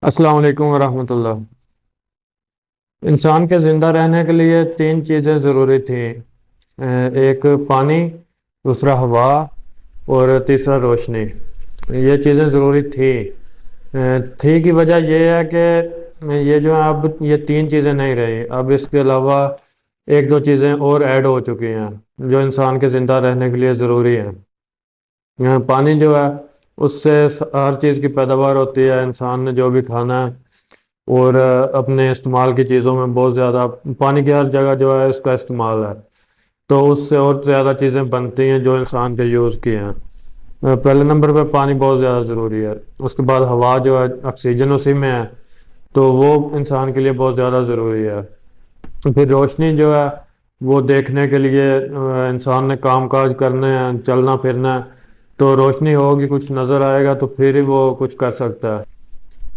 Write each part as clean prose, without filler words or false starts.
السلام علیکم ورحمۃ اللہ۔ انسان کے زندہ رہنے کے لیے تین چیزیں ضروری تھیں۔ ایک پانی، دوسرا ہوا، اور تیسرا روشنی۔ یہ چیزیں ضروری تھی کی وجہ یہ ہے کہ یہ جو ہے اب یہ تین چیزیں نہیں رہی، اب اس کے علاوہ ایک دو چیزیں اور ایڈ ہو چکی ہیں جو انسان کے زندہ رہنے کے لیے ضروری ہیں۔ پانی جو ہے اس سے ہر چیز کی پیداوار ہوتی ہے، انسان نے جو بھی کھانا ہے اور اپنے استعمال کی چیزوں میں بہت زیادہ پانی کی ہر جگہ جو ہے اس کا استعمال ہے، تو اس سے اور زیادہ چیزیں بنتی ہیں جو انسان کے یوز کی ہیں۔ پہلے نمبر پہ پانی بہت زیادہ ضروری ہے، اس کے بعد ہوا جو ہے آکسیجن اسی میں ہے تو وہ انسان کے لیے بہت زیادہ ضروری ہے۔ پھر روشنی جو ہے وہ دیکھنے کے لیے انسان نے کام کاج کرنے ہیں، چلنا پھرنا ہے، تو روشنی ہوگی کچھ نظر آئے گا تو پھر ہی وہ کچھ کر سکتا ہے،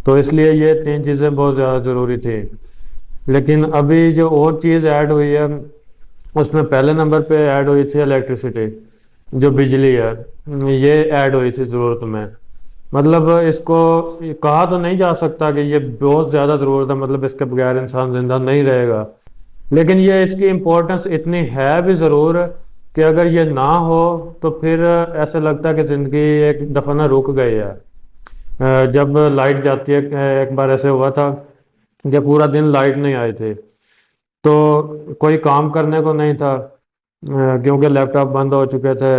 تو اس لیے یہ تین چیزیں بہت زیادہ ضروری تھی۔ لیکن ابھی جو اور چیز ایڈ ہوئی ہے اس میں پہلے نمبر پہ ایڈ ہوئی تھی الیکٹریسٹی، جو بجلی ہے، یہ ایڈ ہوئی تھی ضرورت میں۔ مطلب اس کو کہا تو نہیں جا سکتا کہ یہ بہت زیادہ ضرورت ہے، مطلب اس کے بغیر انسان زندہ نہیں رہے گا، لیکن یہ اس کی امپورٹنس اتنی ہے بھی ضرور کہ اگر یہ نہ ہو تو پھر ایسے لگتا ہے کہ زندگی ایک دفعہ نہ رک گئی ہے۔ جب لائٹ جاتی ہے، ایک بار ایسے ہوا تھا کہ پورا دن لائٹ نہیں آئی تھی تو کوئی کام کرنے کو نہیں تھا، کیونکہ لیپ ٹاپ بند ہو چکے تھے،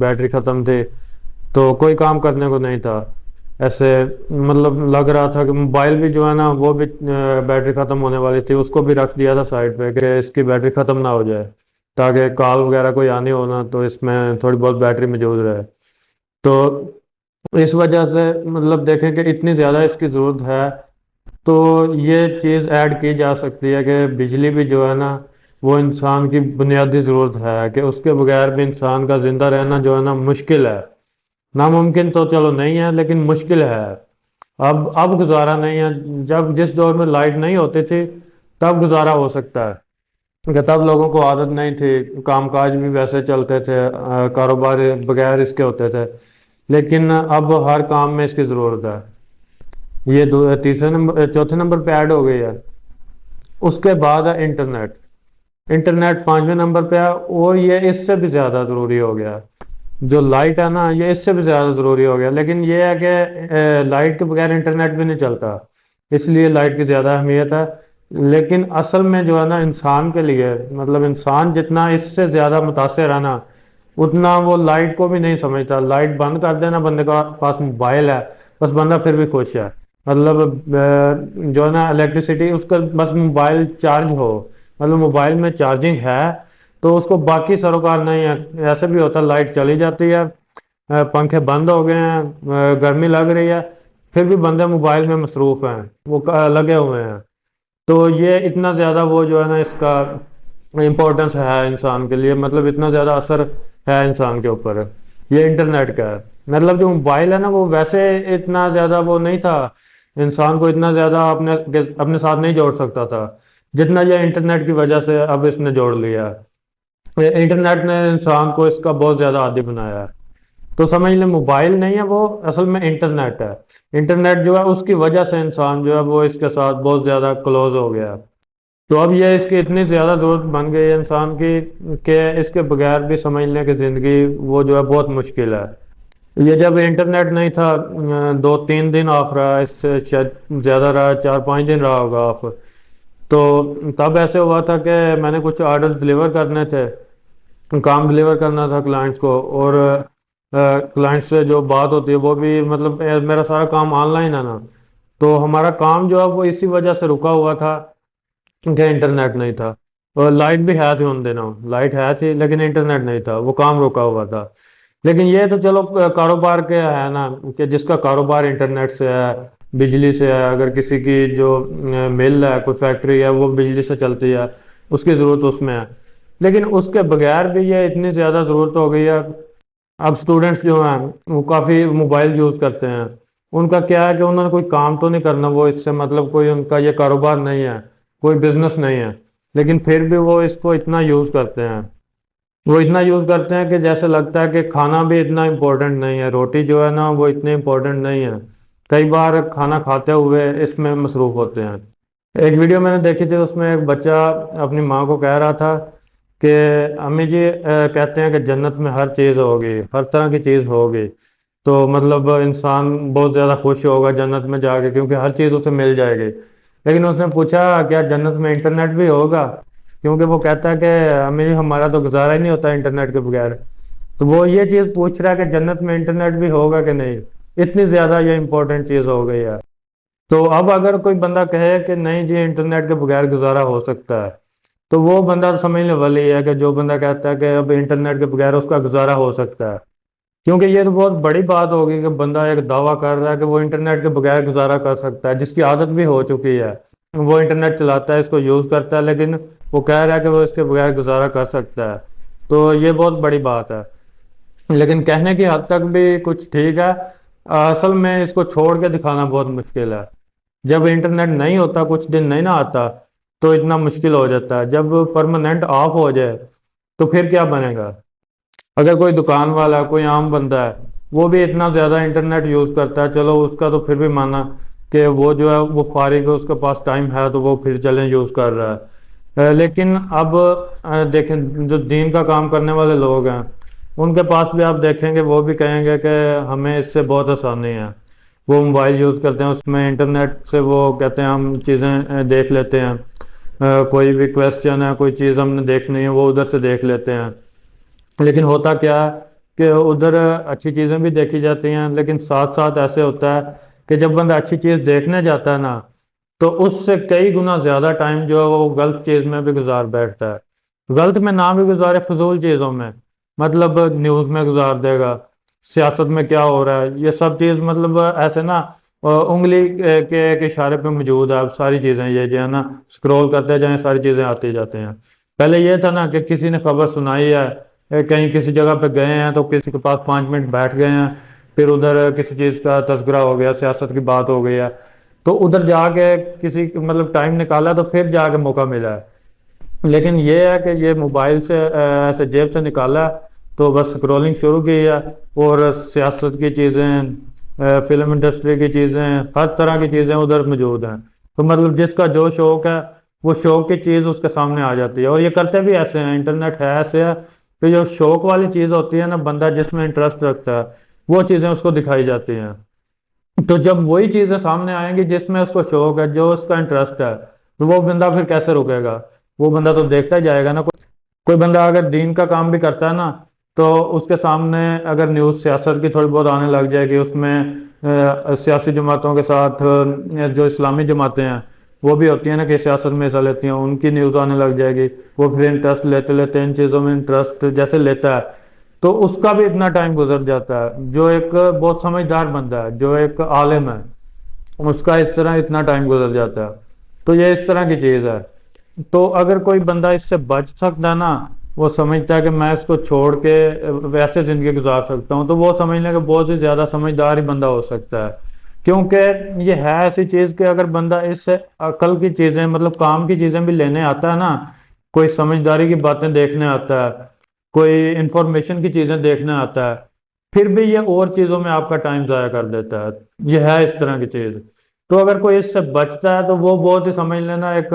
بیٹری ختم تھی، تو کوئی کام کرنے کو نہیں تھا۔ ایسے مطلب لگ رہا تھا کہ موبائل بھی جو ہے نا وہ بھی بیٹری ختم ہونے والی تھی، اس کو بھی رکھ دیا تھا سائڈ پہ کہ اس کی بیٹری ختم نہ ہو جائے، تاکہ کال وغیرہ کوئی آنی ہونا تو اس میں تھوڑی بہت بیٹری موجود رہے۔ تو اس وجہ سے مطلب دیکھیں کہ اتنی زیادہ اس کی ضرورت ہے، تو یہ چیز ایڈ کی جا سکتی ہے کہ بجلی بھی جو ہے نا وہ انسان کی بنیادی ضرورت ہے، کہ اس کے بغیر بھی انسان کا زندہ رہنا جو ہے نا مشکل ہے۔ ناممکن تو چلو نہیں ہے لیکن مشکل ہے، اب گزارا نہیں ہے۔ جب جس دور میں لائٹ نہیں ہوتی تھی تب گزارا ہو سکتا ہے، کہ تب لوگوں کو عادت نہیں تھی، کام کاج بھی ویسے چلتے تھے، کاروبار بغیر اس کے ہوتے تھے، لیکن اب ہر کام میں اس کی ضرورت ہے۔ یہ تیسرے نمبر چوتھے نمبر پہ ایڈ ہو گئی ہے۔ اس کے بعد ہے انٹرنیٹ۔ انٹرنیٹ پانچویں نمبر پہ ہے، اور یہ اس سے بھی زیادہ ضروری ہو گیا۔ جو لائٹ ہے نا یہ اس سے بھی زیادہ ضروری ہو گیا، لیکن یہ ہے کہ لائٹ کے بغیر انٹرنیٹ بھی نہیں چلتا، اس لیے لائٹ کی زیادہ اہمیت ہے۔ لیکن اصل میں جو ہے نا انسان کے لیے، مطلب انسان جتنا اس سے زیادہ متاثر ہے نا اتنا وہ لائٹ کو بھی نہیں سمجھتا۔ لائٹ بند کر دینا، بندے کے پاس موبائل ہے، بس بندہ پھر بھی خوش ہے۔ مطلب جو ہے نا الیکٹریسٹی اس کا بس موبائل چارج ہو، مطلب موبائل میں چارجنگ ہے تو اس کو باقی سروکار نہیں ہے۔ ایسے بھی ہوتا ہے لائٹ چلی جاتی ہے، پنکھے بند ہو گئے ہیں، گرمی لگ رہی ہے، پھر بھی بندے موبائل میں مصروف ہیں، وہ لگے ہوئے ہیں۔ تو یہ اتنا زیادہ وہ جو ہے نا اس کا امپورٹنس ہے انسان کے لیے، مطلب اتنا زیادہ اثر ہے انسان کے اوپر، یہ انٹرنیٹ کا ہے۔ مطلب جو موبائل ہے نا وہ ویسے اتنا زیادہ وہ نہیں تھا، انسان کو اتنا زیادہ اپنے ساتھ نہیں جوڑ سکتا تھا جتنا یہ انٹرنیٹ کی وجہ سے اب اس نے جوڑ لیا ہے۔ انٹرنیٹ نے انسان کو اس کا بہت زیادہ عادی بنایا ہے۔ تو سمجھ لیں موبائل نہیں ہے، وہ اصل میں انٹرنیٹ ہے۔ انٹرنیٹ جو ہے اس کی وجہ سے انسان جو ہے وہ اس کے ساتھ بہت زیادہ کلوز ہو گیا۔ تو اب یہ اس کی اتنی زیادہ ضرورت بن گئی ہے انسان کی کہ اس کے بغیر بھی سمجھ لیں کہ زندگی وہ جو ہے بہت مشکل ہے۔ یہ جب انٹرنیٹ نہیں تھا، 2-3 دن آف رہا، اس سے شاید زیادہ رہا، 4-5 دن رہا ہوگا آف، تو تب ایسے ہوا تھا کہ میں نے کچھ آرڈرز ڈلیور کرنے تھے، کام ڈلیور کرنا تھا کلائنٹس کو، اور کلائنٹ سے جو بات ہوتی ہے وہ بھی مطلب میرا سارا کام آن لائن ہے نا، تو ہمارا کام جو ہے وہ اسی وجہ سے رکا ہوا تھا کہ انٹرنیٹ نہیں تھا۔ اور لائٹ بھی ہے تھی ان دنوں، لائٹ ہے تھی لیکن انٹرنیٹ نہیں تھا، وہ کام رکا ہوا تھا۔ لیکن یہ تو چلو کاروبار کے ہے نا، کہ جس کا کاروبار انٹرنیٹ سے ہے، بجلی سے ہے، اگر کسی کی جو مل ہے، کوئی فیکٹری ہے، وہ بجلی سے چلتی ہے، اس کی ضرورت اس میں ہے۔ لیکن اس کے بغیر بھی یہ اتنی زیادہ ضرورت ہو گئی ہے۔ اب سٹوڈنٹس جو ہیں وہ کافی موبائل یوز کرتے ہیں، ان کا کیا ہے کہ انہوں نے کوئی کام تو نہیں کرنا، وہ اس سے مطلب کوئی ان کا یہ کاروبار نہیں ہے، کوئی بزنس نہیں ہے، لیکن پھر بھی وہ اس کو اتنا یوز کرتے ہیں، وہ اتنا یوز کرتے ہیں کہ جیسے لگتا ہے کہ کھانا بھی اتنا امپورٹنٹ نہیں ہے، روٹی جو ہے نا وہ اتنی امپورٹنٹ نہیں ہے، کئی بار کھانا کھاتے ہوئے اس میں مصروف ہوتے ہیں۔ ایک ویڈیو میں نے دیکھی تھی، اس میں ایک بچہ اپنی ماں کو کہہ رہا تھا کہ امی جی کہتے ہیں کہ جنت میں ہر چیز ہوگی، ہر طرح کی چیز ہوگی، تو مطلب انسان بہت زیادہ خوش ہوگا جنت میں جا کے کیونکہ ہر چیز اسے مل جائے گی۔ لیکن اس نے پوچھا کیا جنت میں انٹرنیٹ بھی ہوگا، کیونکہ وہ کہتا ہے کہ امی جی ہمارا تو گزارا ہی نہیں ہوتا انٹرنیٹ کے بغیر۔ تو وہ یہ چیز پوچھ رہا ہے کہ جنت میں انٹرنیٹ بھی ہوگا کہ نہیں، اتنی زیادہ یہ امپورٹنٹ چیز ہو گئی ہے۔ تو اب اگر کوئی بندہ کہے کہ نہیں جی انٹرنیٹ کے بغیر گزارا ہو سکتا ہے، تو وہ بندہ سمجھنے والی ہے کہ جو بندہ کہتا ہے کہ اب انٹرنیٹ کے بغیر اس کا گزارا ہو سکتا ہے، کیونکہ یہ تو بہت بڑی بات ہوگی کہ بندہ ایک دعویٰ کر رہا ہے کہ وہ انٹرنیٹ کے بغیر گزارا کر سکتا ہے، جس کی عادت بھی ہو چکی ہے، وہ انٹرنیٹ چلاتا ہے، اس کو یوز کرتا ہے، لیکن وہ کہہ رہا ہے کہ وہ اس کے بغیر گزارا کر سکتا ہے۔ تو یہ بہت بڑی بات ہے، لیکن کہنے کی حد تک بھی کچھ ٹھیک ہے، اصل میں اس کو چھوڑ کے دکھانا بہت مشکل ہے۔ جب انٹرنیٹ نہیں ہوتا، کچھ دن نہیں نہ آتا، تو اتنا مشکل ہو جاتا ہے۔ جب پرماننٹ آف ہو جائے تو پھر کیا بنے گا؟ اگر کوئی دکان والا، کوئی عام بندہ ہے، وہ بھی اتنا زیادہ انٹرنیٹ یوز کرتا ہے، چلو اس کا تو پھر بھی مانا کہ وہ جو ہے وہ فارغ ہے، اس کے پاس ٹائم ہے تو وہ پھر چلیں یوز کر رہا ہے۔ لیکن اب دیکھیں جو دین کا کام کرنے والے لوگ ہیں، ان کے پاس بھی آپ دیکھیں گے وہ بھی کہیں گے کہ ہمیں اس سے بہت آسانی ہے۔ وہ موبائل یوز کرتے ہیں، اس میں انٹرنیٹ سے وہ کہتے ہیں ہم چیزیں دیکھ لیتے ہیں، کوئی بھی کویسچن ہے، کوئی چیز ہم نے دیکھنی ہے، وہ ادھر سے دیکھ لیتے ہیں۔ لیکن ہوتا کیا ہے کہ ادھر اچھی چیزیں بھی دیکھی جاتی ہیں، لیکن ساتھ ساتھ ایسے ہوتا ہے کہ جب بندہ اچھی چیز دیکھنے جاتا ہے نا، تو اس سے کئی گنا زیادہ ٹائم جو ہے وہ غلط چیز میں بھی گزار بیٹھتا ہے۔ غلط میں نہ بھی گزارے، فضول چیزوں میں، مطلب نیوز میں گزار دے گا، سیاست میں کیا ہو رہا ہے، یہ سب چیز مطلب ایسے نا انگلی کے ایک اشارے پہ موجود ہے اب ساری چیزیں، یہ جو ہے نا سکرول کرتے جائیں ساری چیزیں آتی جاتے ہیں۔ پہلے یہ تھا نا کہ کسی نے خبر سنائی ہے، کہیں کسی جگہ پہ گئے ہیں تو کسی کے پاس 5 منٹ بیٹھ گئے ہیں، پھر ادھر کسی چیز کا تذکرہ ہو گیا، سیاست کی بات ہو گئی ہے، تو ادھر جا کے کسی مطلب ٹائم نکالا تو پھر جا کے موقع ملا ہے۔ لیکن یہ ہے کہ یہ موبائل سے ایسے جیب سے نکالا تو بس سکرولنگ شروع کی ہے، اور سیاست کی چیزیں، فلم انڈسٹری کی چیزیں، ہر طرح کی چیزیں ادھر موجود ہیں۔ تو مطلب جس کا جو شوق ہے وہ شوق کی چیز اس کے سامنے آ جاتی ہے، اور یہ کرتے بھی ایسے ہیں، انٹرنیٹ ہے ایسے ہے کہ جو شوق والی چیز ہوتی ہے نا، بندہ جس میں انٹرسٹ رکھتا ہے وہ چیزیں اس کو دکھائی جاتی ہیں۔ تو جب وہی چیزیں سامنے آئیں گی جس میں اس کو شوق ہے، جو اس کا انٹرسٹ ہے، تو وہ بندہ پھر کیسے رکے گا؟ وہ بندہ تو دیکھتا ہی جائے گا نا۔ کوئی بندہ اگر دین کا کام بھی کرتا ہے نا، تو اس کے سامنے اگر نیوز سیاست کی تھوڑی بہت آنے لگ جائے گی، اس میں سیاسی جماعتوں کے ساتھ جو اسلامی جماعتیں ہیں وہ بھی ہوتی ہیں نا کہ سیاست میں حصہ لیتی ہیں، ان کی نیوز آنے لگ جائے گی، وہ پھر انٹرسٹ لیتے لیتے ان چیزوں میں انٹرسٹ جیسے لیتا ہے، تو اس کا بھی اتنا ٹائم گزر جاتا ہے۔ جو ایک بہت سمجھدار بندہ ہے، جو ایک عالم ہے، اس کا اس طرح اتنا ٹائم گزر جاتا ہے۔ تو یہ اس طرح کی چیز ہے۔ تو اگر کوئی بندہ اس سے بچ سکتا ہے نا، وہ سمجھتا ہے کہ میں اس کو چھوڑ کے ویسے زندگی گزار سکتا ہوں، تو وہ سمجھنے کہ بہت ہی زیادہ سمجھدار ہی بندہ ہو سکتا ہے۔ کیونکہ یہ ہے ایسی چیز کہ اگر بندہ اس سے عقل کی چیزیں، مطلب کام کی چیزیں بھی لینے آتا ہے نا، کوئی سمجھداری کی باتیں دیکھنے آتا ہے، کوئی انفارمیشن کی چیزیں دیکھنے آتا ہے، پھر بھی یہ اور چیزوں میں آپ کا ٹائم ضائع کر دیتا ہے۔ یہ ہے اس طرح کی چیز۔ تو اگر کوئی اس سے بچتا ہے تو وہ بہت ہی سمجھ لینا ایک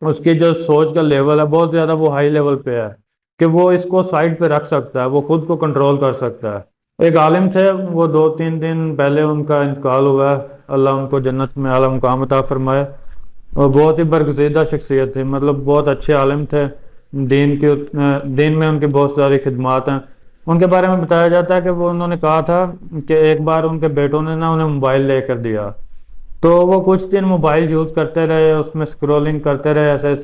اس کی جو سوچ کا لیول ہے بہت زیادہ وہ ہائی لیول پہ ہے، کہ وہ اس کو سائڈ پہ رکھ سکتا ہے، وہ خود کو کنٹرول کر سکتا ہے۔ ایک عالم تھے، وہ 2-3 دن پہلے ان کا انتقال ہوا ہے، اللہ ان کو جنت میں اعلیٰ مقام عطا فرمائے۔ اور بہت ہی برگزیدہ شخصیت تھی، مطلب بہت اچھے عالم تھے، دین میں ان کی بہت ساری خدمات ہیں۔ ان کے بارے میں بتایا جاتا ہے کہ وہ انہوں نے کہا تھا کہ ایک بار ان کے بیٹوں نے نا انہیں موبائل لے کر دیا، تو وہ کچھ دن موبائل یوز کرتے رہے، اس میں سکرولنگ کرتے رہے، ایسے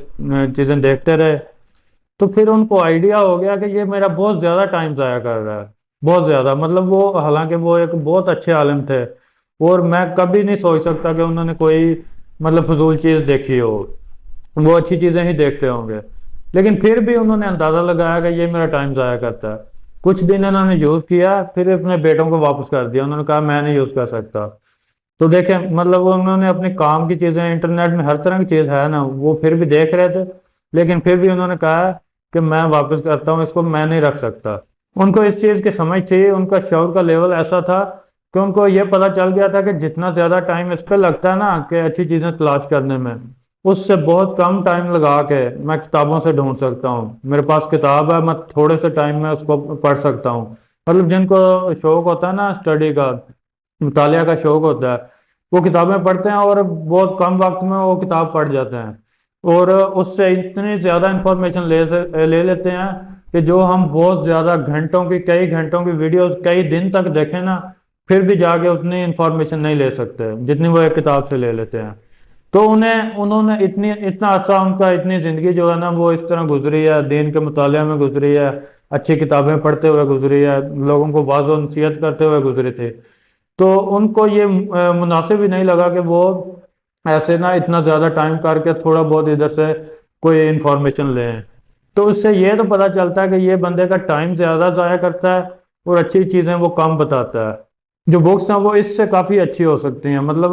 چیزیں دیکھتے رہے، تو پھر ان کو آئیڈیا ہو گیا کہ یہ میرا بہت زیادہ ٹائم ضائع کر رہا ہے، بہت زیادہ، مطلب وہ حالانکہ وہ ایک بہت اچھے عالم تھے، اور میں کبھی نہیں سوچ سکتا کہ انہوں نے کوئی مطلب فضول چیز دیکھی ہو، وہ اچھی چیزیں ہی دیکھتے ہوں گے، لیکن پھر بھی انہوں نے اندازہ لگایا کہ یہ میرا ٹائم ضائع کرتا ہے۔ کچھ دن انہوں نے یوز کیا، پھر اپنے بیٹوں کو واپس کر دیا، انہوں نے کہا میں نہیں یوز کر سکتا۔ تو دیکھیں مطلب انہوں نے اپنے کام کی چیزیں، انٹرنیٹ میں ہر طرح کی چیز ہے نا، وہ پھر بھی دیکھ رہے تھے، لیکن پھر بھی انہوں نے کہا کہ میں واپس کرتا ہوں اس کو، میں نہیں رکھ سکتا۔ ان کو اس چیز کی سمجھ تھی، ان کا شعور کا لیول ایسا تھا کہ ان کو یہ پتا چل گیا تھا کہ جتنا زیادہ ٹائم اس پہ لگتا ہے نا کہ اچھی چیزیں تلاش کرنے میں، اس سے بہت کم ٹائم لگا کے میں کتابوں سے ڈھونڈ سکتا ہوں، میرے پاس کتاب ہے، میں تھوڑے سے ٹائم میں اس کو پڑھ سکتا ہوں۔ مطلب جن کو شوق ہوتا ہے نا اسٹڈی کا، مطالعہ کا شوق ہوتا ہے، وہ کتابیں پڑھتے ہیں اور بہت کم وقت میں وہ کتاب پڑھ جاتے ہیں، اور اس سے اتنی زیادہ انفارمیشن لے لیتے ہیں کہ جو ہم بہت زیادہ گھنٹوں کی، کئی گھنٹوں کی ویڈیوز کئی دن تک دیکھیں نا، پھر بھی جا کے اتنی انفارمیشن نہیں لے سکتے جتنی وہ ایک کتاب سے لے لیتے ہیں۔ تو انہوں نے اتنا عرصہ ان کا، اتنی زندگی جو ہے نا وہ اس طرح گزری ہے، دین کے مطالعے میں گزری ہے، اچھی کتابیں پڑھتے ہوئے گزری ہے، لوگوں کو واعظ و نصیحت کرتے ہوئے گزری تھی۔ تو ان کو یہ مناسب ہی نہیں لگا کہ وہ ایسے نا اتنا زیادہ ٹائم کر کے تھوڑا بہت ادھر سے کوئی انفارمیشن لیں۔ تو اس سے یہ تو پتا چلتا ہے کہ یہ بندے کا ٹائم زیادہ ضائع کرتا ہے اور اچھی چیزیں وہ کم بتاتا ہے۔ جو بکس ہیں وہ اس سے کافی اچھی ہو سکتی ہیں، مطلب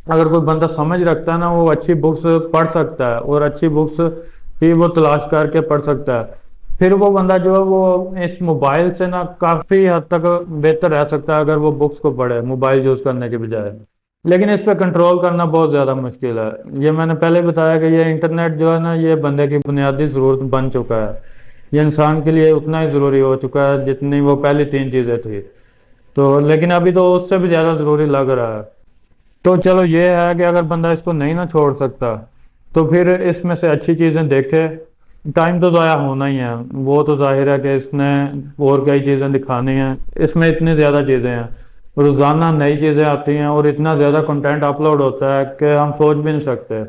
اگر کوئی بندہ سمجھ رکھتا ہے نا، وہ اچھی بکس پڑھ سکتا ہے اور اچھی بکس ہی وہ تلاش کر کے پڑھ سکتا ہے۔ پھر وہ بندہ جو ہے وہ اس موبائل سے نا کافی حد تک بہتر رہ سکتا ہے اگر وہ بکس کو پڑھے موبائل یوز کرنے کے بجائے۔ لیکن اس پہ کنٹرول کرنا بہت زیادہ مشکل ہے۔ یہ میں نے پہلے بتایا کہ یہ انٹرنیٹ جو ہے نا یہ بندے کی بنیادی ضرورت بن چکا ہے، یہ انسان کے لیے اتنا ہی ضروری ہو چکا ہے جتنی وہ پہلی تین چیزیں تھی، تو لیکن ابھی تو اس سے بھی زیادہ ضروری لگ رہا ہے۔ تو چلو یہ ہے کہ اگر بندہ اس کو نہیں نہ چھوڑ سکتا تو پھر اس میں سے اچھی چیزیں دیکھے۔ ٹائم تو ضائع ہونا ہی ہے، وہ تو ظاہر ہے کہ اس نے اور کئی چیزیں دکھانی ہیں، اس میں اتنی زیادہ چیزیں ہیں، روزانہ نئی چیزیں آتی ہیں اور اتنا زیادہ کنٹینٹ اپلوڈ ہوتا ہے کہ ہم سوچ بھی نہیں سکتے،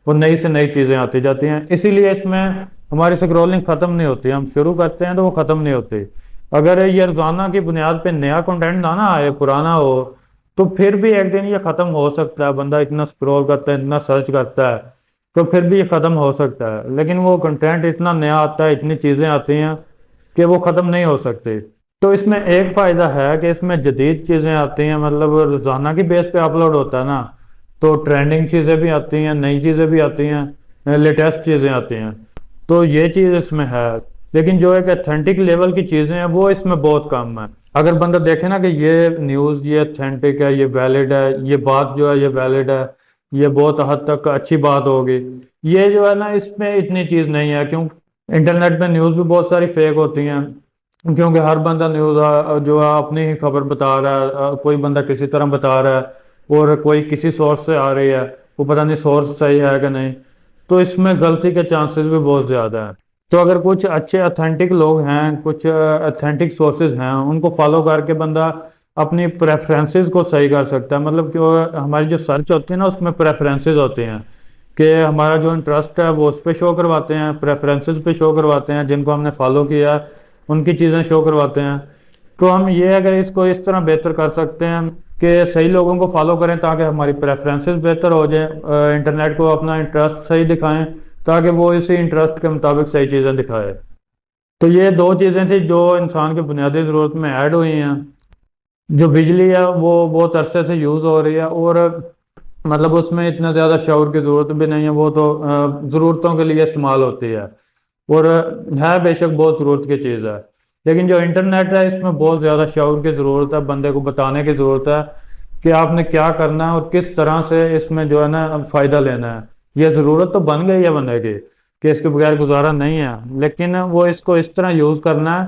اور نئی سے نئی چیزیں آتی جاتی ہیں، اسی لیے اس میں ہماری سکرولنگ ختم نہیں ہوتی، ہم شروع کرتے ہیں تو وہ ختم نہیں ہوتی۔ اگر یہ روزانہ کی بنیاد پہ نیا کنٹینٹ نہ آئے، پرانا ہو، تو پھر بھی ایک دن یہ ختم ہو سکتا ہے، بندہ اتنا سکرول کرتا ہے، اتنا سرچ کرتا ہے، تو پھر بھی یہ ختم ہو سکتا ہے۔ لیکن وہ کنٹینٹ اتنا نیا آتا ہے، اتنی چیزیں آتی ہیں کہ وہ ختم نہیں ہو سکتی۔ تو اس میں ایک فائدہ ہے کہ اس میں جدید چیزیں آتی ہیں، مطلب روزانہ کی بیس پہ اپلوڈ ہوتا ہے نا، تو ٹرینڈنگ چیزیں بھی آتی ہیں، نئی چیزیں بھی آتی ہیں، لیٹسٹ چیزیں آتی ہیں، تو یہ چیز اس میں ہے۔ لیکن جو ایک اتھینٹک لیول کی چیزیں ہیں وہ اس میں بہت کم ہے۔ اگر بندہ دیکھے نا کہ یہ نیوز یہ اتھینٹک ہے، یہ ویلڈ ہے، یہ بات جو ہے یہ ویلڈ ہے، یہ بہت حد تک اچھی بات ہوگی، یہ جو ہے نا اس میں اتنی چیز نہیں ہے، کیوں انٹرنیٹ پہ نیوز بھی بہت ساری فیک ہوتی ہیں، کیونکہ ہر بندہ نیوز جو ہے اپنی ہی خبر بتا رہا ہے، کوئی بندہ کسی طرح بتا رہا ہے اور کوئی کسی سورس سے آ رہی ہے، وہ پتہ نہیں سورس صحیح ہے کہ نہیں، تو اس میں غلطی کے چانسز بھی بہت زیادہ ہیں۔ تو اگر کچھ اچھے اتھینٹک لوگ ہیں، کچھ اتھینٹک سورسز ہیں، ان کو فالو کر کے بندہ اپنی پریفرنسز کو صحیح کر سکتا ہے، مطلب کہ ہماری جو سرچ ہوتی ہے نا اس میں پریفرنسز ہوتے ہیں کہ ہمارا جو انٹرسٹ ہے وہ اس پہ شو کرواتے ہیں، پریفرنسز پہ شو کرواتے ہیں، جن کو ہم نے فالو کیا ہے ان کی چیزیں شو کرواتے ہیں۔ تو ہم یہ اگر اس کو اس طرح بہتر کر سکتے ہیں کہ صحیح لوگوں کو فالو کریں تاکہ ہماری پریفرنسز بہتر ہو جائیں، انٹرنیٹ کو اپنا انٹرسٹ صحیح دکھائیں تاکہ وہ اسی انٹرسٹ کے مطابق صحیح چیزیں دکھائے۔ تو یہ دو چیزیں تھیں جو انسان کی بنیادی ضرورت میں ایڈ ہوئی ہیں۔ جو بجلی ہے وہ بہت عرصے سے یوز ہو رہی ہے، اور مطلب اس میں اتنا زیادہ شعور کی ضرورت بھی نہیں ہے، وہ تو ضرورتوں کے لیے استعمال ہوتی ہے، اور ہے بے شک بہت ضرورت کی چیز ہے۔ لیکن جو انٹرنیٹ ہے اس میں بہت زیادہ شعور کی ضرورت ہے، بندے کو بتانے کی ضرورت ہے کہ آپ نے کیا کرنا ہے اور کس طرح سے اس میں جو ہے نا فائدہ لینا ہے۔ یہ ضرورت تو بن گئی ہے بندے کی کہ اس کے بغیر گزارا نہیں ہے، لیکن وہ اس کو اس طرح یوز کرنا ہے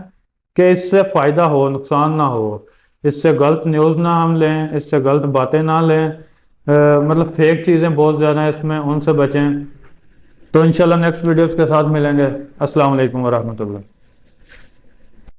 کہ اس سے فائدہ ہو، نقصان نہ ہو، اس سے غلط نیوز نہ ہم لیں، اس سے غلط باتیں نہ لیں، مطلب فیک چیزیں بہت زیادہ اس میں، ان سے بچیں۔ تو انشاءاللہ نیکسٹ ویڈیوز کے ساتھ ملیں گے۔ السلام علیکم ورحمۃ اللہ۔